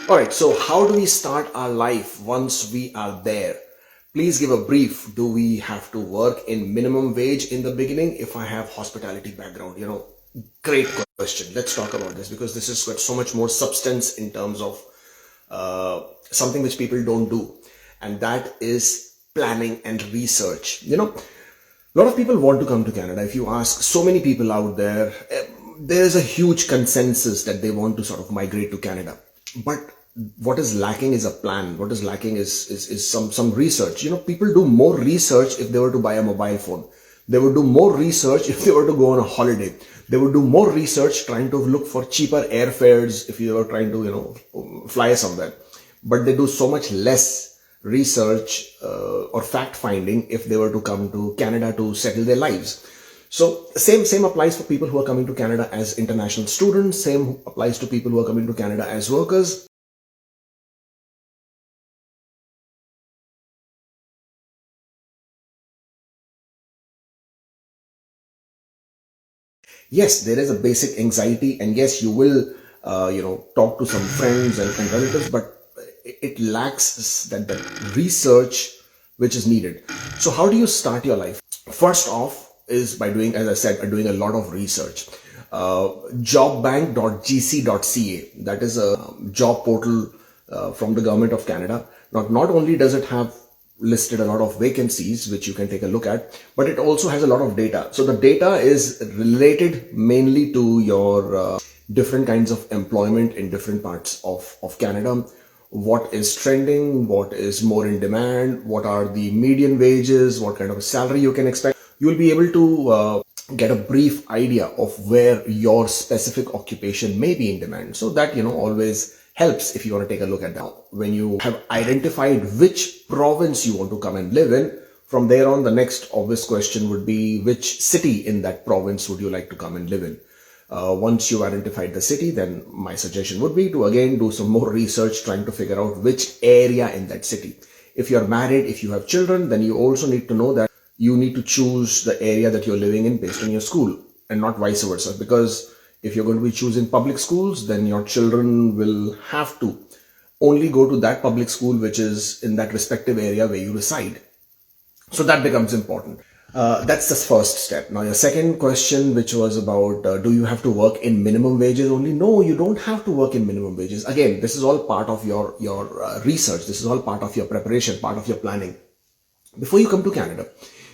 All right, so how do we start our life once we are there? Please give a brief. Do we have to work in minimum wage in the beginning if I have hospitality background? Great question. Let's talk about this because this has got so much more substance in terms of something which people don't do, and that is planning and research. A lot of people want to come to Canada. If you ask so many people out there, there is a huge consensus that they want to sort of migrate to Canada. But what is lacking is a plan. What is lacking is some research. People do more research if they were to buy a mobile phone. They would do more research if they were to go on a holiday. They would do more research trying to look for cheaper airfares if you were trying to, fly somewhere. But they do so much less research or fact finding if they were to come to Canada to settle their lives. So same applies for people who are coming to Canada as international students. Same applies to people who are coming to Canada as workers. Yes, there is a basic anxiety, and yes, you will, talk to some friends and relatives, but it lacks that research which is needed. So how do you start your life? First off is by doing, as I said, doing a lot of research. Jobbank.gc.ca, that is a job portal from the government of Canada. Not only does it have listed a lot of vacancies which you can take a look at, but it also has a lot of data. So the data is related mainly to your different kinds of employment in different parts of Canada. What is trending, what is more in demand, what are the median wages, what kind of a salary you can expect. You will be able to get a brief idea of where your specific occupation may be in demand. So that, always helps if you want to take a look at that. When you have identified which province you want to come and live in, from there on, the next obvious question would be which city in that province would you like to come and live in? Once you've identified the city, then my suggestion would be to again do some more research trying to figure out which area in that city. If you're married, if you have children, then you also need to know that you need to choose the area that you're living in based on your school and not vice versa. Because if you're going to be choosing public schools, then your children will have to only go to that public school which is in that respective area where you reside. So that becomes important. That's the first step. Now, your second question, which was about do you have to work in minimum wages only? No, you don't have to work in minimum wages. Again, this is all part of your research. This is all part of your preparation, part of your planning. Before you come to Canada,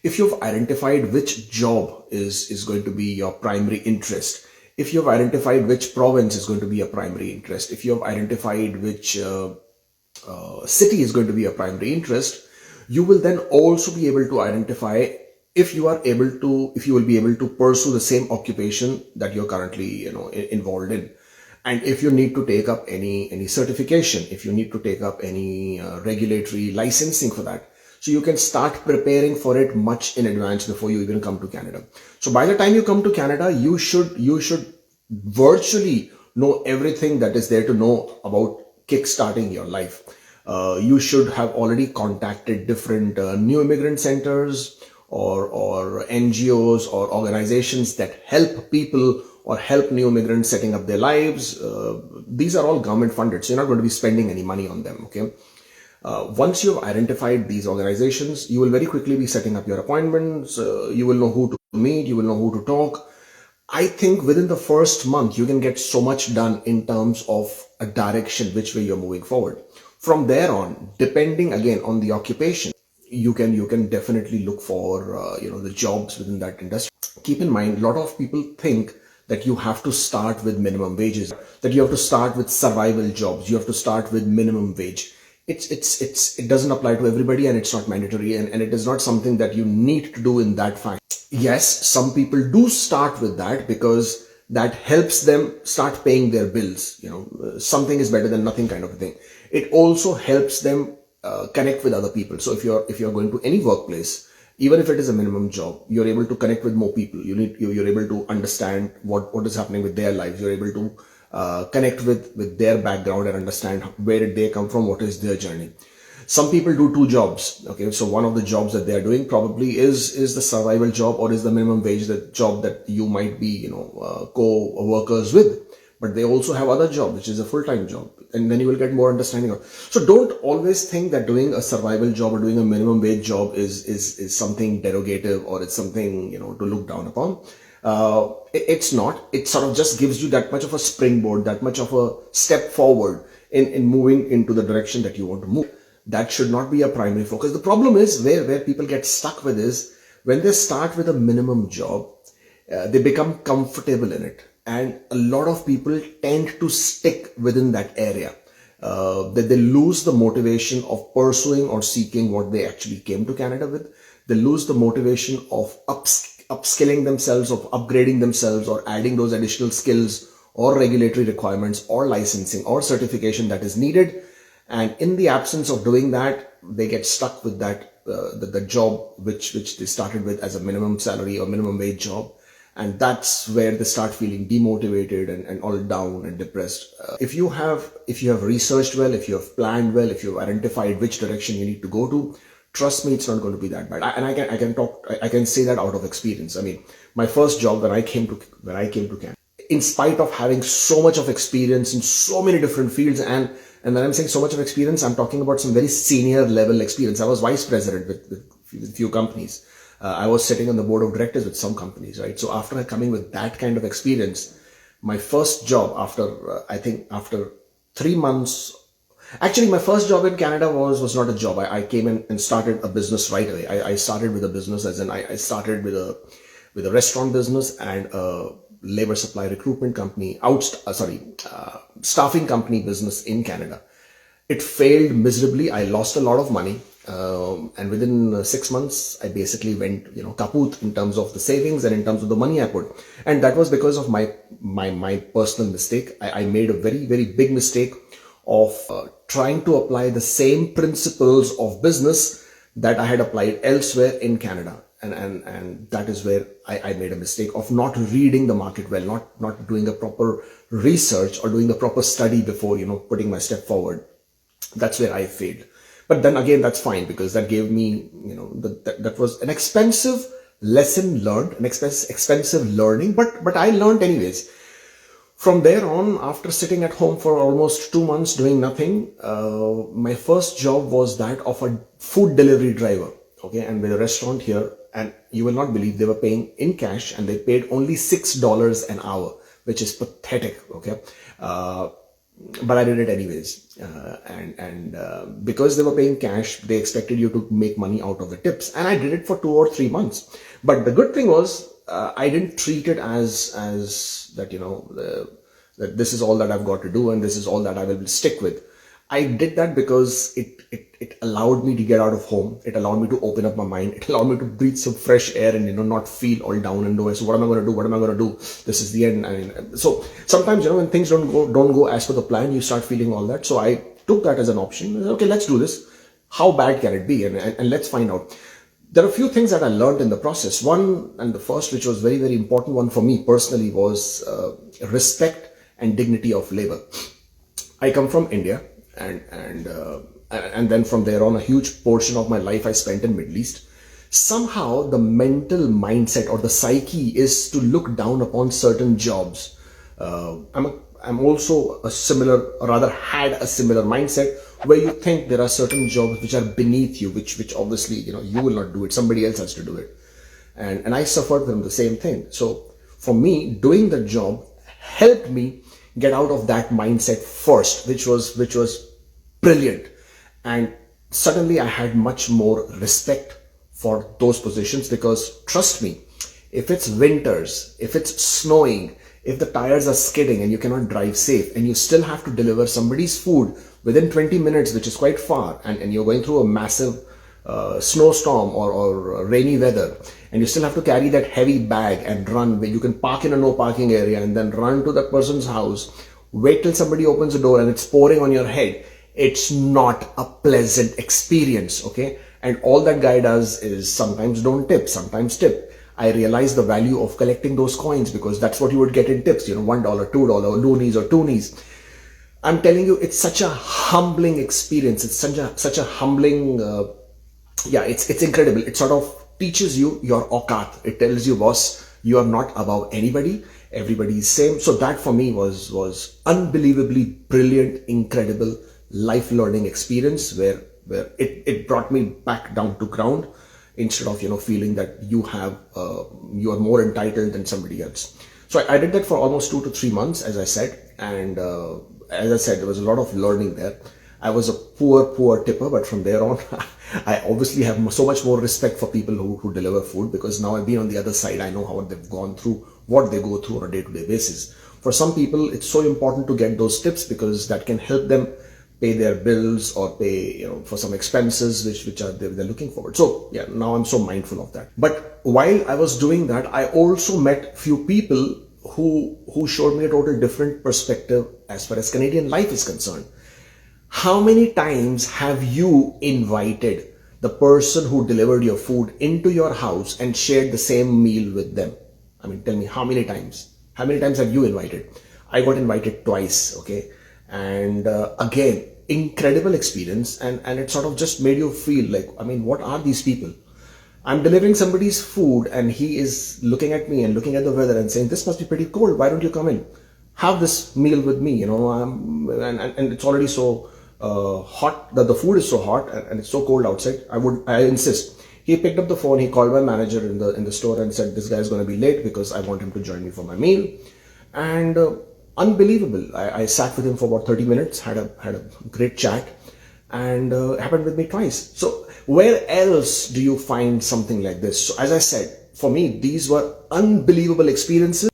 if you've identified which job is going to be your primary interest, if you've identified which province is going to be your primary interest, if you've identified which city is going to be your primary interest, you will then also be able to identify if you will be able to pursue the same occupation that you're currently involved in, and if you need to take up any certification, if you need to take up any regulatory licensing for that. So you can start preparing for it much in advance before you even come to Canada. So by the time you come to Canada, you should virtually know everything that is there to know about kickstarting your life. You should have already contacted different new immigrant centers or NGOs or organizations that help people or help new immigrants setting up their lives. These are all government funded, so you're not going to be spending any money on them, okay? Once you've identified these organizations, you will very quickly be setting up your appointments. You will know who to meet, you will know who to talk. I think within the first month, you can get so much done in terms of a direction, which way you're moving forward. From there on, depending again on the occupation, you can definitely look for, the jobs within that industry. Keep in mind, a lot of people think that you have to start with minimum wages, that you have to start with survival jobs, you have to start with minimum wage. It doesn't apply to everybody, and it's not mandatory, and it is not something that you need to do in that fashion. Yes, some people do start with that because that helps them start paying their bills. Something is better than nothing kind of a thing. It also helps them connect with other people. So if you're going to any workplace, even if it is a minimum job, you're able to connect with more people. You're able to understand what is happening with their lives. You're able to connect with their background and understand where did they come from, what is their journey. Some people do two jobs. Okay, so one of the jobs that they are doing probably is the survival job or is the minimum wage, the job that you might be co-workers with. but they also have other job, which is a full-time job, and then you will get more understanding of. So don't always think that doing a survival job or doing a minimum wage job is something derogative, or it's something, to look down upon. It's not. It sort of just gives you that much of a springboard, that much of a step forward in moving into the direction that you want to move. That should not be a primary focus. The problem is where people get stuck with is when they start with a minimum job, they become comfortable in it. And a lot of people tend to stick within that area. That they lose the motivation of pursuing or seeking what they actually came to Canada with. They lose the motivation of upskilling themselves, of upgrading themselves, or adding those additional skills or regulatory requirements or licensing or certification that is needed. And in the absence of doing that, they get stuck with that, the job which they started with as a minimum salary or minimum wage job. And that's where they start feeling demotivated and all down and depressed. If you have researched well, if you have planned well, if you have identified which direction you need to go to, trust me, it's not going to be that bad. I can say that out of experience. I mean, my first job when I came to Canada, in spite of having so much of experience in so many different fields, and when I'm saying so much of experience, I'm talking about some very senior level experience. I was vice president with few companies. I was sitting on the board of directors with some companies, right? So after coming with that kind of experience, my first job after 3 months, actually my first job in Canada was not a job. I came in and started a business right away. I started with a business, as in I started with a restaurant business and a labor supply recruitment company, staffing company business in Canada. It failed miserably. I lost a lot of money. And within 6 months, I basically went, kaput in terms of the savings and in terms of the money I put. And that was because of my personal mistake. I made a very, very big mistake of trying to apply the same principles of business that I had applied elsewhere in Canada. And that is where I made a mistake of not reading the market well, not doing a proper research or doing a proper study before, putting my step forward. That's where I failed. But then again, that's fine, because that gave me, that was an expensive lesson learned, an expensive learning, but I learned anyways. From there on, after sitting at home for almost 2 months doing nothing, my first job was that of a food delivery driver. Okay, and with a restaurant here, and you will not believe they were paying in cash, and they paid only $6 an hour, which is pathetic. Okay. But I did it anyways, and because they were paying cash, they expected you to make money out of the tips, and I did it for 2 or 3 months. But the good thing was, I didn't treat it as that, that this is all that I've got to do and this is all that I will stick with. I did that because it allowed me to get out of home. It allowed me to open up my mind. It allowed me to breathe some fresh air and, not feel all down and low. So what am I going to do? What am I going to do? This is the end. I mean, so sometimes, when things don't go as per the plan, you start feeling all that. So I took that as an option. Okay, let's do this. How bad can it be? And let's find out. There are a few things that I learned in the process. One, and the first, which was very, very important one for me personally, was respect and dignity of labor. I come from India. And then from there on, a huge portion of my life I spent in Middle East. Somehow the mental mindset or the psyche is to look down upon certain jobs. I'm also had a similar mindset where you think there are certain jobs which are beneath you, which obviously, you will not do it. Somebody else has to do it. And I suffered from the same thing. So for me, doing the job helped me get out of that mindset first, which was brilliant. And suddenly I had much more respect for those positions, because trust me, if it's winters, if it's snowing, if the tires are skidding and you cannot drive safe and you still have to deliver somebody's food within 20 minutes, which is quite far, and you're going through a massive snowstorm or rainy weather, and you still have to carry that heavy bag and run where you can park in a no parking area and then run to that person's house, wait till somebody opens the door and it's pouring on your head. It's not a pleasant experience. Okay. And all that guy does is sometimes don't tip, sometimes tip. I realized the value of collecting those coins, because that's what you would get in tips, $1, $2, loonies or toonies. I'm telling you, it's such a humbling experience. It's such a humbling, it's incredible. It sort of teaches you your aukat. It tells you, boss, you are not above anybody. everybody's same. So that for me was unbelievably brilliant, incredible life learning experience where it brought me back down to ground instead of feeling that you are more entitled than somebody else. So I did that for almost 2 to 3 months, as I said, and as I said, there was a lot of learning there. I was a poor tipper, but from there on, I obviously have so much more respect for people who deliver food, because now I've been on the other side. I know how they've gone through, what they go through on a day-to-day basis. For some people, it's so important to get those tips because that can help them pay their bills or pay for some expenses which are they're looking forward. So yeah, now I'm so mindful of that. But while I was doing that, I also met few people who showed me a total different perspective as far as Canadian life is concerned. How many times have you invited the person who delivered your food into your house and shared the same meal with them? I mean, tell me, how many times? How many times have you invited? I got invited twice, okay? And again, incredible experience, and it sort of just made you feel like, I mean, what are these people? I'm delivering somebody's food and he is looking at me and looking at the weather and saying, this must be pretty cold, why don't you come in? Have this meal with me, and it's already so hot, that the food is so hot and it's so cold outside. I insist. He picked up the phone, he called my manager in the store and said, this guy is going to be late because I want him to join me for my meal. And unbelievable. I sat with him for about 30 minutes, had a great chat, and happened with me twice. So where else do you find something like this? So as I said, for me, these were unbelievable experiences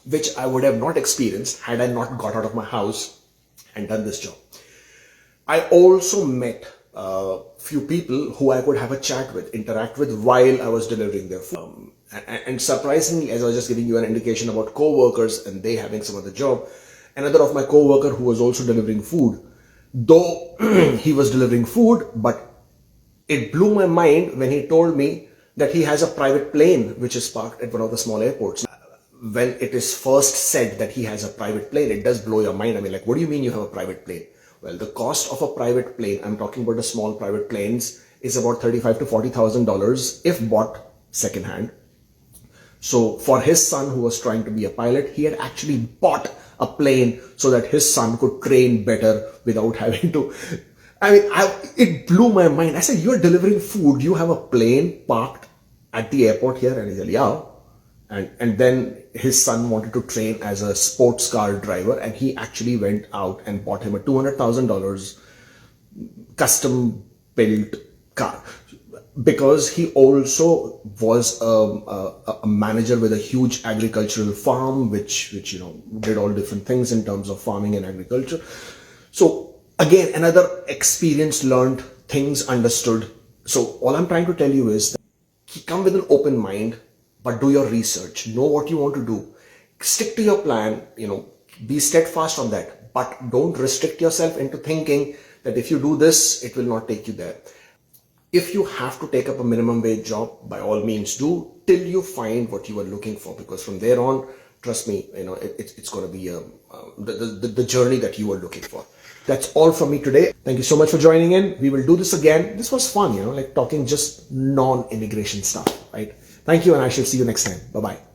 which I would have not experienced had I not got out of my house and done this job. I also met a few people who I could have a chat with, interact with while I was delivering their food. And surprisingly, as I was just giving you an indication about co-workers and they having some other job, another of my co-worker who was also delivering food, though he was delivering food, but it blew my mind when he told me that he has a private plane which is parked at one of the small airports. When it is first said that he has a private plane, it does blow your mind. I mean, like, what do you mean you have a private plane? Well, the cost of a private plane, I'm talking about the small private planes, is about $35,000 to $40,000 if bought secondhand. So for his son who was trying to be a pilot, he had actually bought a plane so that his son could train better without having to. I mean, it blew my mind. I said, you're delivering food, you have a plane parked at the airport here? And he said, yeah. And then his son wanted to train as a sports car driver, and he actually went out and bought him a $200,000 custom built car, because he also was a manager with a huge agricultural farm, which did all different things in terms of farming and agriculture. So again, another experience learned, things understood. So all I'm trying to tell you is that come with an open mind, but do your research, know what you want to do, stick to your plan, be steadfast on that, but don't restrict yourself into thinking that if you do this, it will not take you there. If you have to take up a minimum wage job, by all means do, till you find what you are looking for, because from there on, trust me, it's going to be the journey that you are looking for. That's all from me today. Thank you so much for joining in. We will do this again. This was fun, like talking just non-immigration stuff, right? Thank you, and I shall see you next time. Bye-bye.